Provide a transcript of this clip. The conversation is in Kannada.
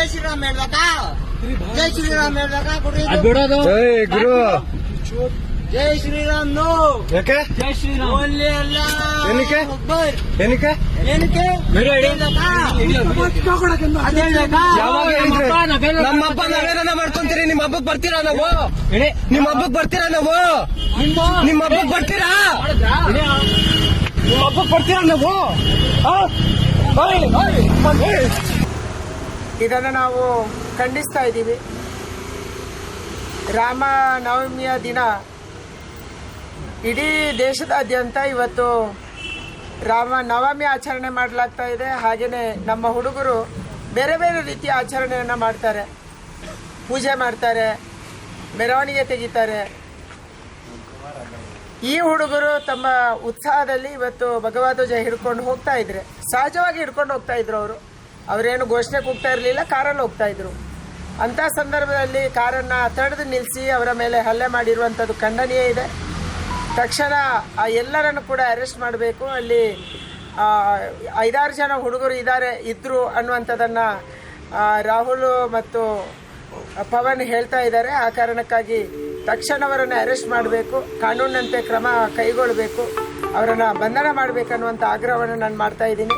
ಜೈ ಶ್ರೀರಾಮ್ ಹೇಳ್ಬೇಕಾ? ಜೈ ಶ್ರೀರಾಮ್ ಹೇಳ್ಬೇಕಾ? ಕೊಡ್ರಿ ಬಿಡೋದು. ಜೈ ಗುರು. ಜೈ ಶ್ರೀರಾಮ್ ನೋ. ಯಾಕೆ ಜೈ ಶ್ರೀರಾಮ್. ಓನ್ಲಿ ಅಲ್ಲ. ಏನಕ್ಕೆ? ಅಕ್ಬರ್. ಏನಕ್ಕೆ? ಏನಕ್ಕೆ? ಬೇರೆ ಹೇಳಿ. ಅದೇ ಹೇಳ್ಬೇಕಾ? ಯಾವಾಗ ಹೇಳಿದ್ರೆ? ನಮ್ಮೆಲ್ಲ ನಮ್ಮ ಹಬ್ಬ ನಾವೇನ ಮಾಡ್ಕೊಂತೀರಿ? ನಿಮ್ಮ ಹಬ್ಬಕ್ ಬರ್ತೀರಾ ನಾವು? ಹೇಳಿ. ನಿಮ್ಮ ಹಬ್ಬಕ್ ಬರ್ತೀರಾ ನಾವು? ನಿಮ್ಮ ಹಬ್ಬಕ್ ಬರ್ತೀರಾ? ನಿಮ್ಮ ಹಬ್ಬಕ್ ಬರ್ತೀರಾ ನಾವು? ಇದನ್ನು ನಾವು ಖಂಡಿಸ್ತಾ ಇದ್ದೀವಿ. ರಾಮನವಮಿಯ ದಿನ ಇಡೀ ದೇಶದಾದ್ಯಂತ ಇವತ್ತು ರಾಮನವಮಿ ಆಚರಣೆ ಮಾಡಲಾಗ್ತಾ ಇದೆ. ಹಾಗೆಯೇ ನಮ್ಮ ಹುಡುಗರು ಬೇರೆ ಬೇರೆ ರೀತಿಯ ಆಚರಣೆಯನ್ನು ಮಾಡ್ತಾರೆ, ಪೂಜೆ ಮಾಡ್ತಾರೆ, ಮೆರವಣಿಗೆ ತೆಗಿತಾರೆ. ಈ ಹುಡುಗರು ತಮ್ಮ ಉತ್ಸಾಹದಲ್ಲಿ ಇವತ್ತು ಭಗವಧ್ವಜ ಹಿಡ್ಕೊಂಡು ಹೋಗ್ತಾ ಇದ್ರೆ, ಸಹಜವಾಗಿ ಹಿಡ್ಕೊಂಡು ಹೋಗ್ತಾ ಇದ್ರು. ಅವರೇನು ಘೋಷಣೆ ಕೂಗ್ತಾ ಇರಲಿಲ್ಲ, ಕಾರಲ್ಲಿ ಹೋಗ್ತಾ ಇದ್ರು. ಅಂಥ ಸಂದರ್ಭದಲ್ಲಿ ಕಾರನ್ನು ತಡೆದು ನಿಲ್ಲಿಸಿ ಅವರ ಮೇಲೆ ಹಲ್ಲೆ ಮಾಡಿರುವಂಥದ್ದು ಖಂಡನೀಯ ಇದೆ. ತಕ್ಷಣ ಆ ಎಲ್ಲರನ್ನು ಕೂಡ ಅರೆಸ್ಟ್ ಮಾಡಬೇಕು. ಅಲ್ಲಿ 5-6 ಜನ ಹುಡುಗರು ಇದ್ದರು ಅನ್ನುವಂಥದ್ದನ್ನು ರಾಹುಲ್ ಮತ್ತು ಪವನ್ ಹೇಳ್ತಾ ಇದ್ದಾರೆ. ಆ ಕಾರಣಕ್ಕಾಗಿ ತಕ್ಷಣ ಅವರನ್ನು ಅರೆಸ್ಟ್ ಮಾಡಬೇಕು, ಕಾನೂನಿನಂತೆ ಕ್ರಮ ಕೈಗೊಳ್ಳಬೇಕು, ಅವರನ್ನು ಬಂಧನ ಮಾಡಬೇಕನ್ನುವಂಥ ಆಗ್ರಹವನ್ನು ನಾನು ಮಾಡ್ತಾ ಇದ್ದೀನಿ.